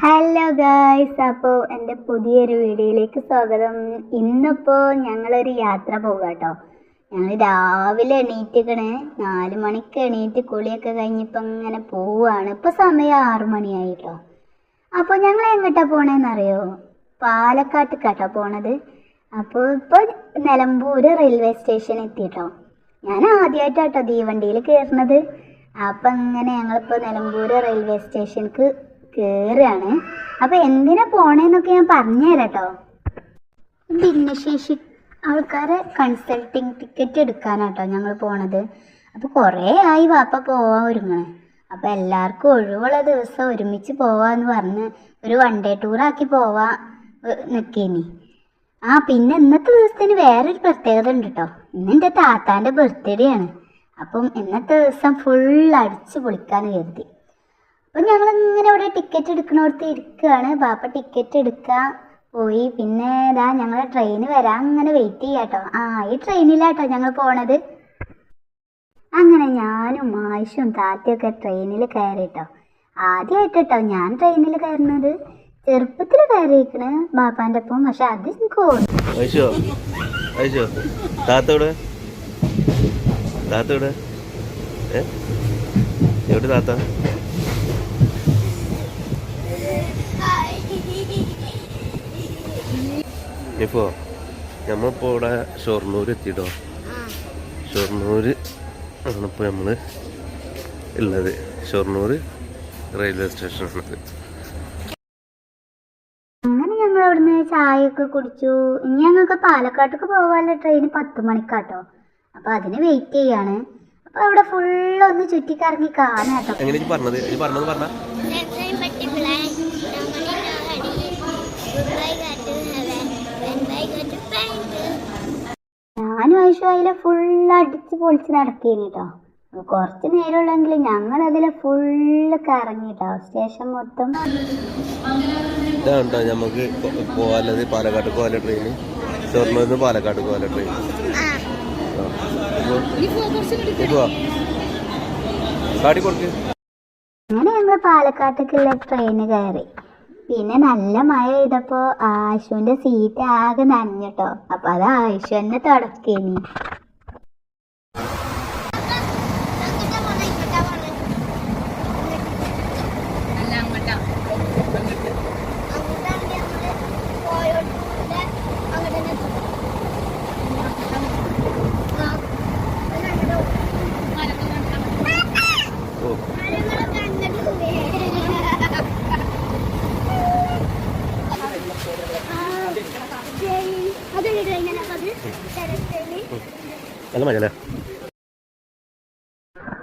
Hello guys, അപ്പോൾ എൻ്റെ പുതിയൊരു വീഡിയോയിലേക്ക് സ്വാഗതം. ഇന്നിപ്പോൾ ഞങ്ങളൊരു യാത്ര പോകാം കേട്ടോ. ഞങ്ങൾ രാവിലെ എണീറ്റിക്കണേ 4 മണിക്ക് എണീറ്റ് കുളിയൊക്കെ കഴിഞ്ഞിപ്പോൾ ഇങ്ങനെ പോവുകയാണ്. ഇപ്പോൾ സമയം 6 മണിയായി കേട്ടോ. അപ്പോൾ ഞങ്ങൾ എങ്ങോട്ടാണ് പോണേന്നറിയോ? പാലക്കാട്ടേക്കാട്ടോ പോണത്. അപ്പോൾ ഇപ്പോൾ നിലമ്പൂർ റെയിൽവേ സ്റ്റേഷൻ എത്തിയിട്ടോ. ഞാൻ ആദ്യമായിട്ടാട്ടോ തീവണ്ടിയിൽ കയറുന്നത്. അപ്പം അങ്ങനെ ഞങ്ങളിപ്പോൾ നിലമ്പൂർ റെയിൽവേ സ്റ്റേഷനിലേക്ക് കയറുകയാണ്. അപ്പോൾ എന്തിനാ പോണേന്നൊക്കെ ഞാൻ പറഞ്ഞുതരാം കേട്ടോ. ഭിന്നശേഷി ആൾക്കാരെ കൺസൾട്ടിങ് ടിക്കറ്റ് എടുക്കാനാട്ടോ ഞങ്ങൾ പോണത്. അപ്പോൾ കുറേ ആയി വാപ്പ പോവാൻ ഒരുങ്ങണേ. അപ്പോൾ എല്ലാവർക്കും ഒഴിവുള്ള ദിവസം ഒരുമിച്ച് പോവാന്ന് പറഞ്ഞ് ഒരു 1 ഡേ ടൂറാക്കി പോവാൻ നിൽക്കേനി. പിന്നെ ഇന്നത്തെ ദിവസത്തിന് വേറൊരു പ്രത്യേകത ഉണ്ട് കേട്ടോ. ഇന്ന് എൻ്റെ താത്താൻ്റെ ബർത്ത്ഡേ ആണ്. അപ്പം ഇന്നത്തെ ദിവസം ഫുൾ അടിച്ച് പൊളിക്കാന്ന് കരുതി. അപ്പം ഞങ്ങളിങ്ങനെ ഇവിടെ ടിക്കറ്റ് എടുക്കണോടത്ത് ഇരിക്കുകയാണ്. ബാപ്പ ടിക്കറ്റ് എടുക്കാൻ പോയി. പിന്നെ ഇതാ ഞങ്ങൾ ട്രെയിൻ വരാൻ അങ്ങനെ വെയിറ്റ് ചെയ്യാട്ടോ. ഈ ട്രെയിനിലാട്ടോ ഞങ്ങൾ പോണത്. അങ്ങനെ ഞാനും ആയിഷും താത്തയൊക്കെ ട്രെയിനിൽ കയറിട്ടോ. ആദ്യമായിട്ടോ ഞാൻ ട്രെയിനിൽ കയറുന്നത്. ചെറുപ്പത്തിൽ കയറിയിരിക്കണ് ബാപ്പാൻ്റെ ഒപ്പം. പക്ഷെ അത് എനിക്ക് ഇപ്പോൾ നമ്മളിപ്പോൾ ഇവിടെ ഷൊർണൂർ എത്തിയിട്ടോ. ഷൊർണൂർ ആണിപ്പോൾ നമ്മൾ ഉള്ളത്. ഷൊർണൂർ റെയിൽവേ സ്റ്റേഷനാണത്. അങ്ങനെ ഞങ്ങൾ അവിടുന്ന് ചായയൊക്കെ കുടിച്ചു. ഇനി ഞങ്ങൾക്ക് പാലക്കാട്ടേക്ക് പോകാനുള്ള ട്രെയിൻ 10 മണിക്കാട്ടോ. അപ്പോൾ അതിന് വെയിറ്റ് ചെയ്യാണ്. അപ്പോൾ അവിടെ ഫുള്ളൊന്ന് ചുറ്റിക്കറങ്ങി കാണാട്ടോ. ഞാനും ആയിഷും അതിലെ ഫുള്ള് അടിച്ച് പൊളിച്ച് നടക്കേനി കേട്ടോ. കുറച്ച് നേരമുള്ളെങ്കിൽ ഞങ്ങൾ അതിലെ ഫുള്ള് കറങ്ങിട്ടോ സ്റ്റേഷൻ മൊത്തം. ഇതാണ്ടോ നമുക്ക് പോകാനുള്ളത് പാലക്കാട്ട് പോകാനുള്ള ട്രെയിൻ. ഷൊർണൂരിന്ന് പാലക്കാട്ട് പോകാനുള്ള ട്രെയിൻ. അങ്ങനെ ഞങ്ങൾ പാലക്കാട്ടേക്കുള്ള ട്രെയിന് കയറി. പിന്നെ നല്ല മഴ പെയ്തപ്പോൾ ആയിഷുവിൻ്റെ സീറ്റ് ആകെ നനഞ്ഞിട്ടോ. അപ്പം അത് ആയിഷു തന്നെ തുടക്കേനി.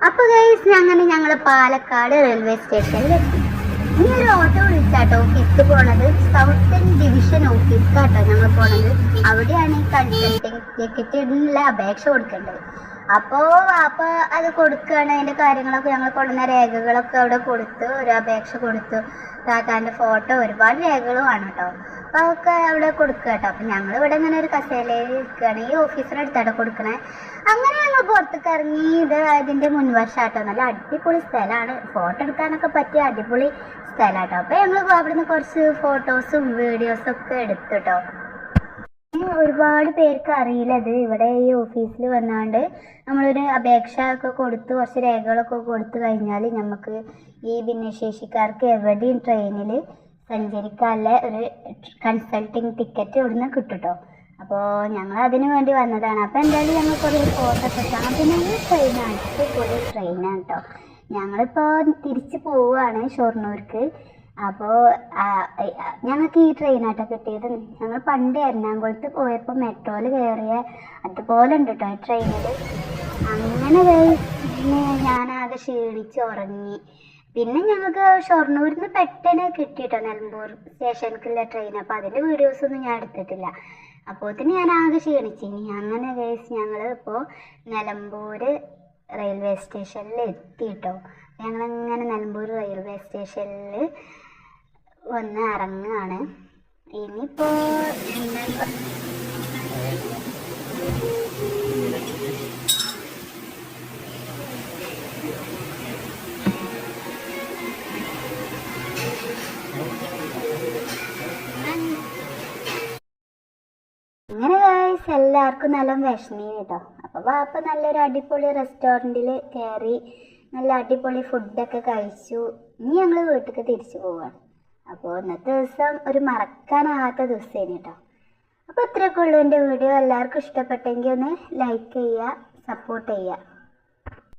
അപ്പൊ ഗൈസ് അങ്ങനെ ഞങ്ങൾ പാലക്കാട് റെയിൽവേ സ്റ്റേഷനിലെത്തി. ഇനി ഒരു ഓട്ടോ വിളിച്ചാട്ടോ ഓഫീസിൽ പോണത്. സൗത്തൻ ഡിവിഷൻ ഓഫീസിലാട്ടോ ഞങ്ങൾ പോണത്. അവിടെയാണ് ഈ കൺസൾട്ടിങ് ടിക്കറ്റിനുള്ള അപേക്ഷ കൊടുക്കേണ്ടത്. അപ്പോൾ അപ്പോൾ അത് കൊടുക്കുകയാണ്. അതിൻ്റെ കാര്യങ്ങളൊക്കെ ഞങ്ങൾ കൊടുക്കുന്ന രേഖകളൊക്കെ അവിടെ കൊടുത്തു. ഒരു അപേക്ഷ കൊടുത്തു. താത്താൻ്റെ ഫോട്ടോ ഒരുപാട് രേഖകളുമാണ് കേട്ടോ. അപ്പോൾ അതൊക്കെ അവിടെ കൊടുക്കുക കേട്ടോ. അപ്പം ഞങ്ങളിവിടെ ഇങ്ങനെ ഒരു കസേരയിൽ ഇരിക്കുകയാണ്. ഈ ഓഫീസിനടുത്താണ് കൊടുക്കണേ. അങ്ങനെ ഞങ്ങൾ പുറത്തേക്ക് ഇറങ്ങി. ഇത് അതിൻ്റെ മുൻവശാട്ടോ. നല്ല അടിപൊളി സ്ഥലമാണ്. ഫോട്ടോ എടുക്കാനൊക്കെ പറ്റിയ അടിപൊളി സ്ഥലമാട്ടോ. അപ്പോൾ ഞങ്ങൾ അവിടുന്ന് കുറച്ച് ഫോട്ടോസും വീഡിയോസും ഒക്കെ എടുത്തു കേട്ടോ. ഒരുപാട് പേർക്ക് അറിയില്ല ഇത്. ഇവിടെ ഈ ഓഫീസിൽ വന്നാണ്ട് നമ്മളൊരു അപേക്ഷ ഒക്കെ കൊടുത്ത് കുറച്ച് രേഖകളൊക്കെ കൊടുത്തു കഴിഞ്ഞാൽ നമുക്ക് ഈ ഭിന്നശേഷിക്കാർക്ക് എവിടെയും ട്രെയിനിൽ സഞ്ചരിക്കാനുള്ള ഒരു കൺസൾട്ടിങ് ടിക്കറ്റ് ഇവിടുന്ന് കിട്ടും കേട്ടോ. അപ്പോൾ ഞങ്ങൾ അതിന് വേണ്ടി വന്നതാണ്. അപ്പോൾ എന്തായാലും ഞങ്ങൾ കുറേ ഫോട്ടോ ഒക്കെ കാണാം. പിന്നെ ഈ ട്രെയിനാണ് അടിപൊളി ട്രെയിനാണ് കേട്ടോ. ഞങ്ങളിപ്പോൾ തിരിച്ച് പോവുകയാണ് ഷൊർണൂർക്ക്. അപ്പോൾ ഞങ്ങൾക്ക് ഈ ട്രെയിനാട്ടോ കിട്ടിയത്. ഞങ്ങൾ പണ്ട് എറണാകുളത്ത് പോയപ്പോൾ മെട്രോയിൽ കയറിയ അതുപോലെ ഉണ്ട് കേട്ടോ ഈ ട്രെയിനിൽ. അങ്ങനെ ഞാനാകെ ക്ഷീണിച്ച് ഉറങ്ങി. പിന്നെ ഞങ്ങൾക്ക് ഷൊർണൂരിൽ നിന്ന് പെട്ടെന്ന് കിട്ടിയിട്ടോ നിലമ്പൂർ സ്റ്റേഷനിലേക്കുള്ള ട്രെയിൻ. അപ്പോൾ അതിൻ്റെ വീഡിയോസൊന്നും ഞാൻ എടുത്തിട്ടില്ല. അപ്പോഴത്തേന് ഞാൻ ആകെ ക്ഷീണിച്ചിനി. അങ്ങനെ ഗൈസ് ഞങ്ങൾ ഇപ്പോൾ നിലമ്പൂർ റെയിൽവേ സ്റ്റേഷനിൽ എത്തിയിട്ടോ. ഞങ്ങളിങ്ങനെ നിലമ്പൂർ റെയിൽവേ സ്റ്റേഷനിൽ വന്ന് ഇറങ്ങുകയാണ്. ഇനിയിപ്പോൾ ഗൈസ് എല്ലാവർക്കും നല്ല വിഷമീന് കേട്ടോ. അപ്പോൾ വാപ്പ നല്ലൊരു അടിപൊളി റെസ്റ്റോറൻറ്റിൽ കയറി നല്ല അടിപൊളി ഫുഡൊക്കെ കഴിച്ചു. ഇനി ഞങ്ങൾ വീട്ടിലേക്ക് തിരിച്ചു പോവുകയാണ്. അപ്പോൾ ഇന്നത്തെ ദിവസം ഒരു മറക്കാനാകാത്ത ദിവസമായിരുന്നു കേട്ടോ. അപ്പോൾ ഇത്രയൊക്കെ ഉള്ളൂ എൻ്റെ വീഡിയോ. എല്ലാവർക്കും ഇഷ്ടപ്പെട്ടെങ്കിൽ ഒന്ന് ലൈക്ക് ചെയ്യുക, സപ്പോർട്ട് ചെയ്യുക.